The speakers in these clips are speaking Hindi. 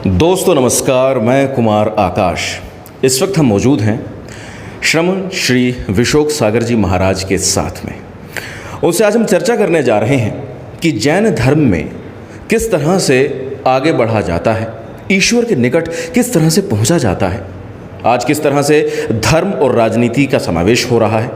दोस्तों नमस्कार, मैं कुमार आकाश। इस वक्त हम मौजूद हैं श्रमण श्री विशोक सागर जी महाराज के साथ में। उनसे आज हम चर्चा करने जा रहे हैं कि जैन धर्म में किस तरह से आगे बढ़ा जाता है, ईश्वर के निकट किस तरह से पहुंचा जाता है, आज किस तरह से धर्म और राजनीति का समावेश हो रहा है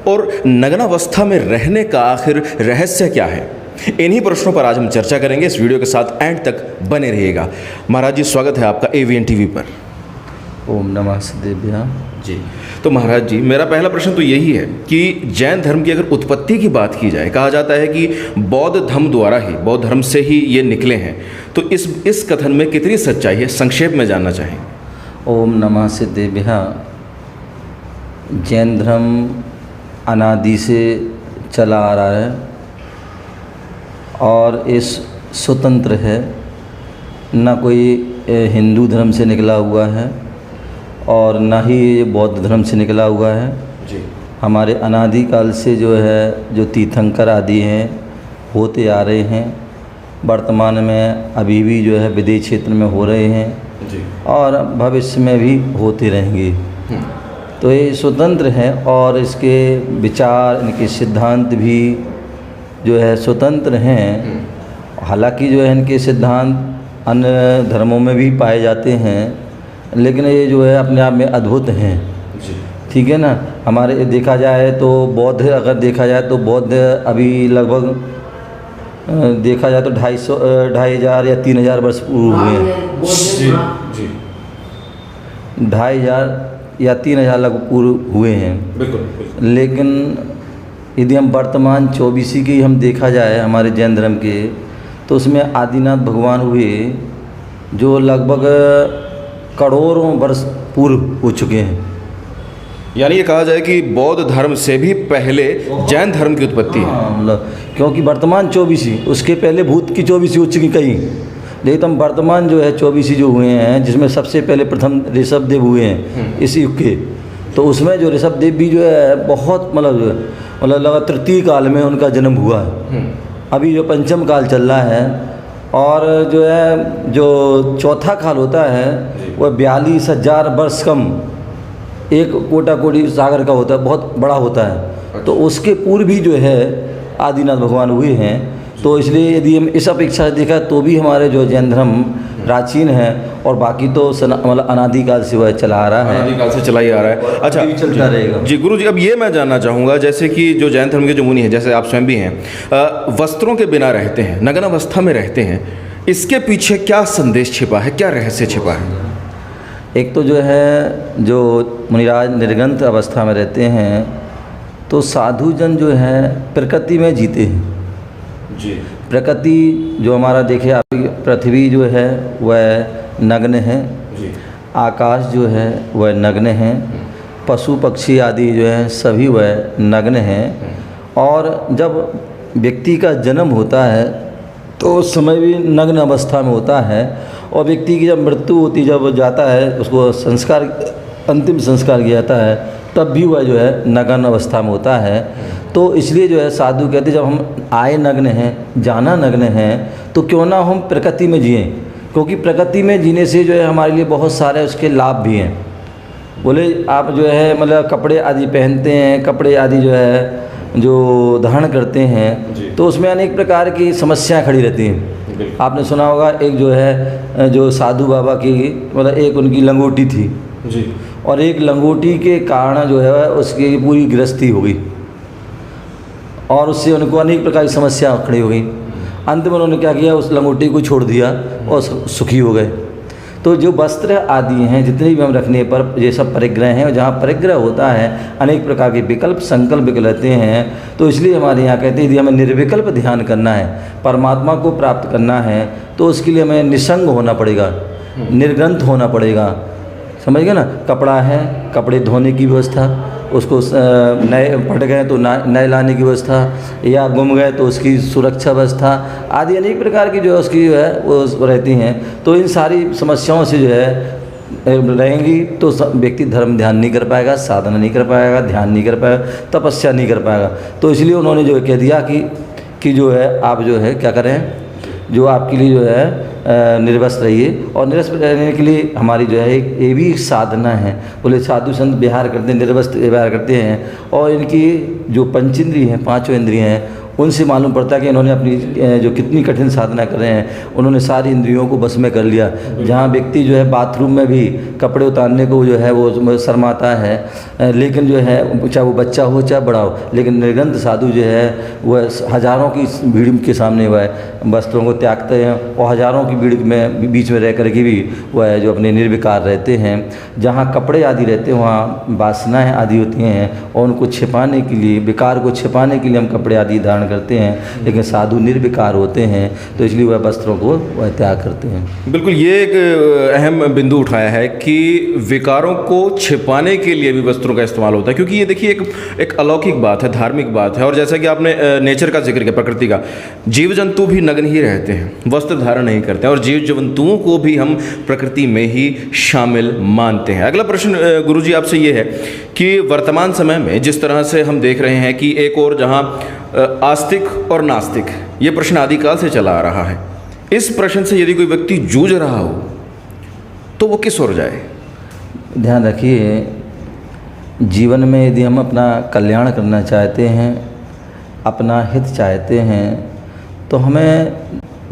और नग्नावस्था में रहने का आखिर रहस्य क्या है। इन्हीं प्रश्नों पर आज हम चर्चा करेंगे। इस वीडियो के साथ एंड तक बने रहिएगा। महाराज जी, स्वागत है आपका AVN टीवी पर। ओम नमः शिवाय जी। तो महाराज जी, मेरा पहला प्रश्न तो यही है कि जैन धर्म की अगर उत्पत्ति की बात की जाए, कहा जाता है कि बौद्ध धर्म द्वारा ही, बौद्ध धर्म से ही ये निकले हैं, तो इस कथन में कितनी सच्चाई है, संक्षेप में जानना चाहेंगे। ओम नमः शिवाय। जैन धर्म अनादि से चला आ रहा है और इस स्वतंत्र है, न कोई हिंदू धर्म से निकला हुआ है और न ही ये बौद्ध धर्म से निकला हुआ है जी। हमारे अनादिकाल से जो है, जो तीर्थंकर आदि हैं होते आ रहे हैं, वर्तमान में अभी भी जो है विदेश क्षेत्र में हो रहे हैं जी। और भविष्य में भी होते रहेंगे। तो ये स्वतंत्र है और इसके विचार, इनके सिद्धांत भी जो है स्वतंत्र हैं। हालांकि जो है इनके सिद्धांत अन्य धर्मों में भी पाए जाते हैं, लेकिन ये जो है अपने आप में अद्भुत हैं। ठीक है ना। हमारे देखा जाए तो बौद्ध, अगर देखा जाए तो बौद्ध अभी लगभग देखा जाए तो 2,500 या 3,000 वर्ष पूर्व हुए हैं। 2,500 या 3,000 लगभग पूर्व हुए हैं। बिल्कुल। लेकिन यदि हम वर्तमान 24वीं की हम देखा जाए हमारे जैन धर्म के, तो उसमें आदिनाथ भगवान हुए जो लगभग करोड़ों वर्ष पूर्व हो चुके हैं। यानी ये कहा जाए कि बौद्ध धर्म से भी पहले जैन धर्म की उत्पत्ति है। मतलब क्योंकि वर्तमान 24वीं, उसके पहले भूत की 24वीं हो चुकी कहीं, लेकिन हम वर्तमान जो है 24वीं जो हुए हैं, जिसमें सबसे पहले प्रथम ऋषभ देव हुए हैं इस युग के, तो उसमें जो ऋषभ देव भी जो है बहुत मतलब लगा तृतीय काल में उनका जन्म हुआ है। अभी जो पंचम काल चल रहा है और जो है जो चौथा काल होता है वह 42,000 वर्ष कम, एक कोटा कोटि सागर का होता है, बहुत बड़ा होता है। तो उसके पूर्व भी जो है आदिनाथ भगवान हुए हैं। तो इसलिए यदि हम इस अपेक्षा से देखा तो भी हमारे जो जैन धर्म प्राचीन है और बाकी तो मतलब अनादिकाल से वह चला आ रहा है, अनादिकाल से चला ही आ रहा है। अच्छा, चलता रहेगा। जी गुरु जी, अब ये मैं जानना चाहूँगा, जैसे कि जो जैन धर्म के जो मुनि हैं, जैसे आप स्वयं भी हैं, वस्त्रों के बिना रहते हैं, नग्न अवस्था में रहते हैं, इसके पीछे क्या संदेश छिपा है, क्या रहस्य छिपा है? एक तो जो है जो मुनिराज निर्गंत अवस्था में रहते हैं, तो साधुजन जो है प्रकृति में जीते हैं जी। प्रकृति जो हमारा देखे, आप पृथ्वी जो है वह नग्न है जी। आकाश जो है वह नग्न है, पशु पक्षी आदि जो है सभी वह नग्न हैं। और जब व्यक्ति का जन्म होता है तो उस समय भी नग्न अवस्था में होता है, और व्यक्ति की जब मृत्यु होती, जब जाता है उसको संस्कार, अंतिम संस्कार किया जाता है, तब भी वह जो है नग्न अवस्था में होता है। तो इसलिए जो है साधु कहते जब हम आए नग्न हैं, जाना नग्न हैं, तो क्यों ना हम प्रकृति में जिएं, क्योंकि प्रकृति में जीने से जो है हमारे लिए बहुत सारे उसके लाभ भी हैं। बोले आप जो है मतलब कपड़े आदि पहनते हैं, कपड़े आदि जो है जो धारण करते हैं, तो उसमें अनेक प्रकार की समस्याएं खड़ी रहती हैं। आपने सुना होगा एक जो है जो साधु बाबा की मतलब एक उनकी लंगोटी थी जी, और एक लंगोटी के कारण जो है उसकी पूरी गृहस्थी हो गई और उससे उनको अनेक प्रकार की समस्या खड़ी हो गई। अंत में उन्होंने क्या किया, उस लंगोटी को छोड़ दिया और सुखी हो गए। तो जो वस्त्र आदि हैं जितने भी हम रखने पर ये सब परिग्रह हैं, और जहाँ परिग्रह होता है अनेक प्रकार के विकल्प संकल्प रहते हैं। तो इसलिए हमारे यहाँ कहते हैं यदि हमें निर्विकल्प ध्यान करना है, परमात्मा को प्राप्त करना है, तो उसके लिए हमें निसंग होना पड़ेगा, निर्ग्रंथ होना पड़ेगा। समझ गए ना। कपड़ा है, कपड़े धोने की व्यवस्था, उसको नए फट गए तो नए लाने की व्यवस्था, या गुम गए तो उसकी सुरक्षा व्यवस्था आदि अनेक प्रकार की जो है उसकी जो है वो रहती हैं। तो इन सारी समस्याओं से जो है रहेंगी तो व्यक्ति धर्म ध्यान नहीं कर पाएगा, साधना नहीं कर पाएगा, ध्यान नहीं कर पाएगा, तपस्या नहीं कर पाएगा। तो इसलिए उन्होंने जो कह दिया कि जो है आप जो है क्या करें, जो आपके लिए जो है निर्वस्त्र रहिए। और निर्वस्त्र रहने के लिए हमारी जो है ये भी एक साधना है। बोले साधु संत विहार करते हैं, निर्वस्त्र विहार करते हैं, और इनकी जो पंचेंद्रिय हैं, पांचों इंद्रियां हैं, उनसे मालूम पड़ता है कि इन्होंने अपनी जो कितनी कठिन साधना कर रहे हैं, उन्होंने सारी इंद्रियों को बस में कर लिया। जहाँ व्यक्ति जो है बाथरूम में भी कपड़े उतारने को जो है वो शर्माता है, लेकिन जो है चाहे वो बच्चा हो चाहे बड़ा हो, लेकिन निर्गंध साधु जो है वह हज़ारों की भीड़ के सामने वह वस्त्रों को त्यागते हैं, और हज़ारों की भीड़ में बीच में रह कर के भी वह जो अपने निर्विकार रहते हैं। जहाँ कपड़े आदि रहते हैं वहाँ वासनाएँ आदि होती हैं, और उनको छिपाने के लिए, विकार को छिपाने के लिए हम कपड़े आदि धारण करते हैं, लेकिन साधु निर्विकार होते हैं, तो इसलिए वह वस्त्रों को वह त्याग करते हैं। बिल्कुल, ये एक अहम बिंदु उठाया है कि विकारों को छिपाने के लिए भी वस्त्रों का इस्तेमाल होता है, क्योंकि ये देखिए एक अलौकिक बात है, धार्मिक बात है। और जैसा कि आपने नेचर का जिक्र किया, प्रकृति का, जीव जंतु भी नग्न ही रहते हैं, वस्त्र धारण नहीं करते हैं, और जीव जंतुओं को भी हम प्रकृति में ही शामिल मानते हैं। अगला प्रश्न गुरुजी आपसे ये है कि वर्तमान समय में जिस तरह से हम देख रहे हैं कि एक और जहाँ आस्तिक और नास्तिक, ये प्रश्न आदिकाल से चला आ रहा है, इस प्रश्न से यदि कोई व्यक्ति जूझ रहा हो तो वो किस ओर जाए? ध्यान रखिए, जीवन में यदि हम अपना कल्याण करना चाहते हैं, अपना हित चाहते हैं, तो हमें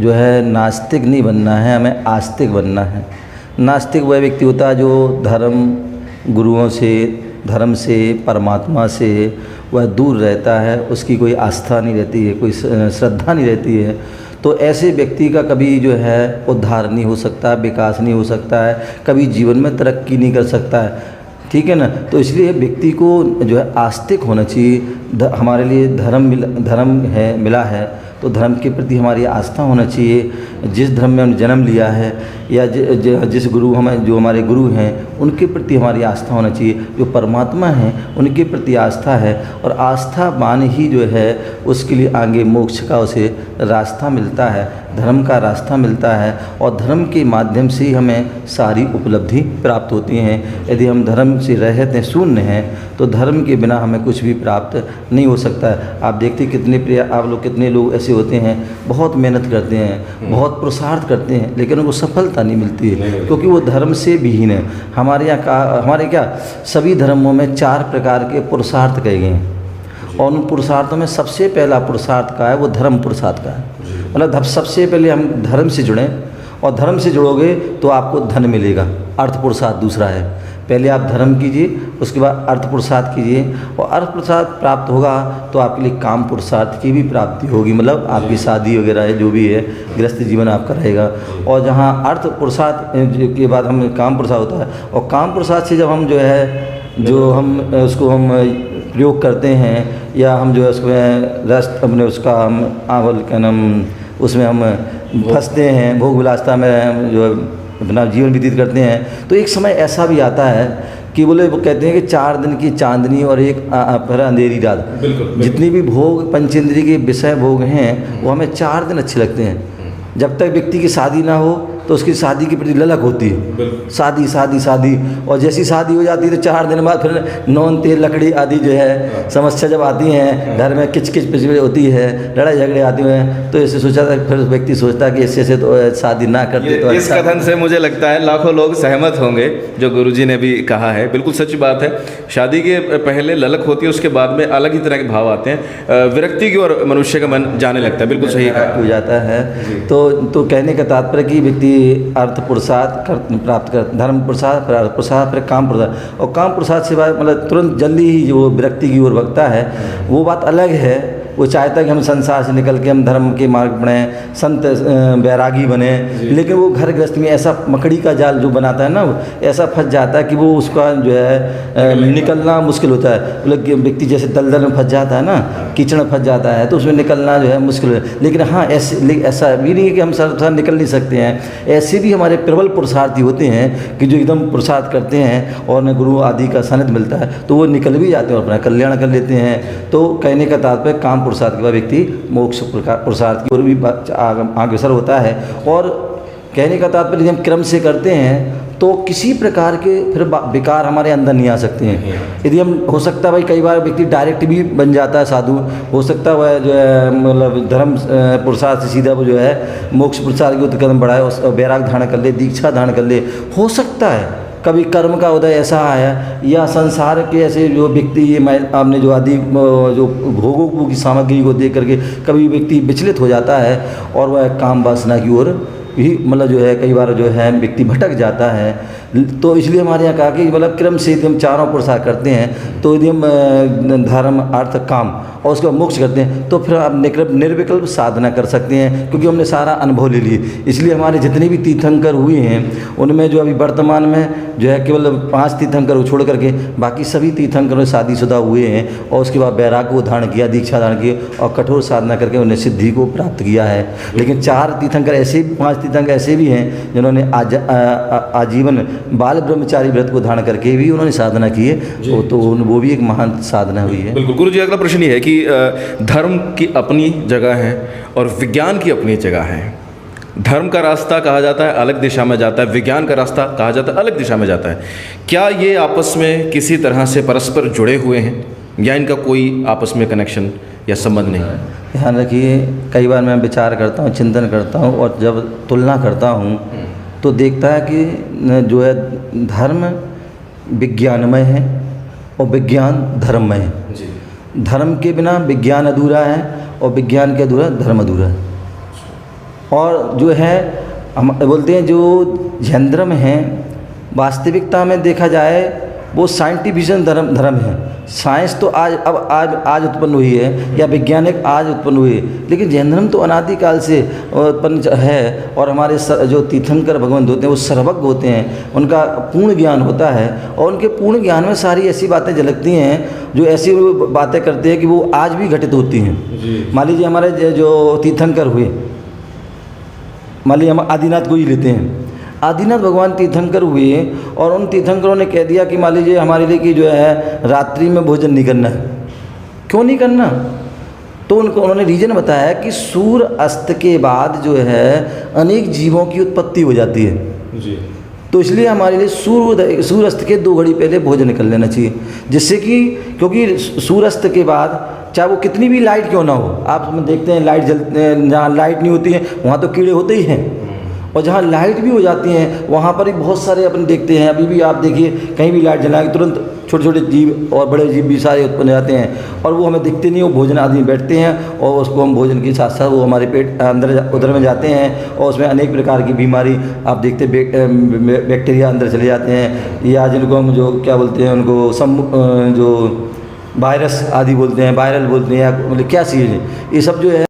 जो है नास्तिक नहीं बनना है, हमें आस्तिक बनना है। नास्तिक वह व्यक्ति होता है जो धर्म गुरुओं से, धर्म से, परमात्मा से वह दूर रहता है, उसकी कोई आस्था नहीं रहती है, कोई श्रद्धा नहीं रहती है। तो ऐसे व्यक्ति का कभी जो है उद्धार नहीं हो सकता, विकास नहीं हो सकता है, कभी जीवन में तरक्की नहीं कर सकता है, ठीक है ना। तो इसलिए व्यक्ति को जो है आस्तिक होना चाहिए। हमारे लिए धर्म है मिला है, तो धर्म के प्रति हमारी आस्था होना चाहिए। जिस धर्म में हमने जन्म लिया है, या जिस गुरु जो हमारे गुरु हैं, उनके प्रति हमारी आस्था होना चाहिए। जो परमात्मा हैं उनके प्रति आस्था है, और आस्था मान ही जो है उसके लिए आगे मोक्ष का उसे रास्ता मिलता है, धर्म का रास्ता मिलता है, और धर्म के माध्यम से ही हमें सारी उपलब्धि प्राप्त होती हैं। यदि हम धर्म से रहते हैं, शून्य हैं, तो धर्म के बिना हमें कुछ भी प्राप्त नहीं हो सकता है। आप देखते कितने लोग ऐसे होते हैं, बहुत मेहनत करते हैं, बहुत पुरुषार्थ करते हैं, लेकिन उनको सफलता नहीं मिलती है, क्योंकि वो धर्म से विहीन है। हमारे क्या सभी धर्मों में 4 प्रकार के पुरुषार्थ कहे गए हैं, और उन पुरुषार्थों में सबसे पहला पुरुषार्थ का है वो धर्म पुरुषार्थ का है। मतलब सबसे पहले हम धर्म से जुड़ें, और धर्म से जुड़ोगे तो आपको धन मिलेगा। अर्थ पुरुषार्थ दूसरा है, पहले आप धर्म कीजिए, उसके बाद अर्थ पुरुषार्थ कीजिए, और अर्थ पुरुषार्थ प्राप्त होगा तो आपके लिए काम पुरुषार्थ की भी प्राप्ति होगी, मतलब आपकी शादी वगैरह है, जो भी है गृहस्थ जीवन आपका रहेगा। और जहाँ अर्थ पुरुषार्थ के बाद हम काम पुरुषार्थ होता है, और काम पुरुषार्थ से जब हम जो है उसको हम प्रयोग करते हैं, या हम जो है उसमें रस अपने उसका हम क्या नाम उसमें हम फंसते हैं, भोग विलासता में जो अपना जीवन व्यतीत करते हैं, तो एक समय ऐसा भी आता है कि बोले वो कहते हैं कि 4 दिन की चांदनी और एक अंधेरी रात। जितनी भी भोग पंचेंद्रिय के विषय भोग हैं वो हमें 4 दिन अच्छे लगते हैं। जब तक व्यक्ति की शादी ना हो तो उसकी शादी के प्रति ललक होती है, शादी, और जैसी शादी हो जाती है तो 4 दिन बाद फिर नौन तेल लकड़ी आदि जो है समस्या जब आती हैं, घर में किचकिच पिचपिच होती है, लड़ाई झगड़े आती हैं, तो ऐसे सोचा था, फिर व्यक्ति सोचता है कि इससे तो शादी ना करते तो इस कथन से मुझे लगता है लाखों लोग सहमत होंगे, जो गुरुजी ने भी कहा है, बिल्कुल सच बात है। शादी के पहले ललक होती है, उसके बाद में अलग ही तरह के भाव आते हैं, विरक्ति की ओर मनुष्य का मन जाने लगता है। बिल्कुल सही हो जाता है। तो कहने का तात्पर्य कि व्यक्ति अर्थ पुरुषार्थ प्राप्त कर, धर्म पुरुषार्थ, फिर अर्थ पुरुषार्थ, फिर काम पुरुषार्थ, और काम पुरुषार्थ से मतलब तुरंत जल्दी ही जो विरक्ति की ओर भगता है, वो बात अलग है। वो चाहता है कि हम संसार से निकल के हम धर्म के मार्ग बढ़ें, संत बैरागी बने, लेकिन वो घर गृहस्थ में ऐसा मकड़ी का जाल जो बनाता है ना, वो ऐसा फंस जाता है कि वो उसका जो है निकलना मुश्किल होता है। मतलब व्यक्ति जैसे दलदल में फंस जाता है ना, कीचड़ में फंस जाता है, तो उसमें निकलना जो है मुश्किल है। लेकिन हाँ, ऐसा भी नहीं है कि हम सर्वथा निकल नहीं सकते हैं। ऐसे भी हमारे प्रबल पुरुषार्थी होते हैं कि जो एकदम पुरुषार्थ करते हैं और उन्हें गुरु आदि का सानिध्य मिलता है, तो वो निकल भी जाते हैं और अपना कल्याण कर लेते हैं। तो कहने का तात्पर्य काम पुरुषार्थ के बाद व्यक्ति मोक्ष पुरुषार्थ की ओर भी अग्रसर होता है। और कहने का तात्पर्य यदि हम क्रम से करते हैं तो किसी प्रकार के फिर विकार हमारे अंदर नहीं आ सकते हैं। यदि हम हो सकता है भाई कई बार व्यक्ति डायरेक्ट भी बन जाता है साधु, हो सकता है वह जो है मतलब धर्म पुरुषार्थ से सीधा वो जो है मोक्ष पुरुषार्थ की ओर कदम बढ़ाए और वैराग धारण कर ले, दीक्षा धारण कर ले। हो सकता है कभी कर्म का उदय ऐसा आया या संसार के ऐसे जो व्यक्ति ये आपने जो आदि जो भोगों की सामग्री को देख करके कभी व्यक्ति विचलित हो जाता है और वह काम वासना की ओर भी मतलब जो है कई बार जो है व्यक्ति भटक जाता है। तो इसलिए हमारे यहाँ कहा कि मतलब क्रम से यदि हम चारों पुरुषार्थ करते हैं तो यदि हम धर्म अर्थ काम और उसके बाद मोक्ष करते हैं तो फिर आप निर्विकल्प साधना कर सकते हैं, क्योंकि हमने सारा अनुभव ले लिए। इसलिए हमारे जितने भी तीर्थंकर हुए हैं उनमें जो अभी वर्तमान में जो है केवल 5 तीर्थंकर को छोड़ करके बाकी सभी तीर्थंकरों शादीशुदा हुए हैं और उसके बाद वैराग को धारण किया, दीक्षा धारण की और कठोर साधना करके उन्हें सिद्धि को प्राप्त किया है। लेकिन 4 तीर्थंकर ऐसे 5 तीर्थंकर ऐसे भी हैं जिन्होंने आजीवन बाल ब्रह्मचारी व्रत को धारण करके भी उन्होंने साधना की है, तो वो भी एक महान साधना हुई है। बिल्कुल। गुरु जी, अगला प्रश्न ये है कि धर्म की अपनी जगह है और विज्ञान की अपनी जगह है। धर्म का रास्ता कहा जाता है अलग दिशा में जाता है, विज्ञान का रास्ता कहा जाता है अलग दिशा में जाता है। क्या ये आपस में किसी तरह से परस्पर जुड़े हुए हैं या इनका कोई आपस में कनेक्शन या संबंध नहीं है? ध्यान रखिए, कई बार मैं विचार करता हूँ, चिंतन करता हूँ और जब तुलना करता हूँ तो देखता है कि जो है धर्म विज्ञानमय है और विज्ञान धर्ममय है जी। धर्म के बिना विज्ञान अधूरा है और विज्ञान के अधूरा धर्म अधूरा है। और जो है हम बोलते हैं जो जैन धर्म है वास्तविकता में देखा जाए वो साइंटिफिशियन धर्म है। साइंस तो आज उत्पन्न हुई है या वैज्ञानिक आज उत्पन्न हुई है, लेकिन जैन धर्म तो अनादिकाल से उत्पन्न है। और हमारे जो तीर्थंकर भगवंत होते हैं वो सर्वज्ञ होते हैं, उनका पूर्ण ज्ञान होता है और उनके पूर्ण ज्ञान में सारी ऐसी बातें झलकती हैं जो ऐसी बातें करते हैं कि वो आज भी घटित होती हैं। मान लीजिए हमारे जो तीर्थंकर हुए, मान लीजिए हम आदिनाथ को ही लेते हैं, आदिनाथ भगवान तीर्थंकर हुए और उन तीर्थंकरों ने कह दिया कि मान लीजिए हमारे लिए कि जो है रात्रि में भोजन नहीं करना है। क्यों नहीं करना? तो उन्होंने रीज़न बताया कि सूर्य अस्त के बाद जो है अनेक जीवों की उत्पत्ति हो जाती है जी। तो इसलिए हमारे लिए सूर्य अस्त के 2 घड़ी पहले भोजन कर लेना चाहिए, जिससे कि क्योंकि सूर्य अस्त के बाद चाहे वो कितनी भी लाइट क्यों ना हो, आप देखते हैं लाइट जहाँ लाइट नहीं होती है वहाँ तो कीड़े होते ही हैं, और जहाँ लाइट भी हो जाती हैं वहाँ पर भी बहुत सारे अपन देखते हैं। अभी भी आप देखिए कहीं भी लाइट जलाएंगे तुरंत छोटे छोटे जीव और बड़े जीव भी सारे उत्पन्न हो जाते हैं और वो हमें दिखते नहीं। वो भोजन आदमी बैठते हैं और उसको हम भोजन के साथ साथ वो हमारे पेट अंदर उधर में जाते हैं और उसमें अनेक प्रकार की बीमारी आप देखते बैक्टीरिया अंदर चले जाते हैं, या जिनको हम जो क्या बोलते हैं उनको जो वायरस आदि बोलते हैं, वायरल बोलते हैं, या मतलब क्या चीज़ है ये सब जो है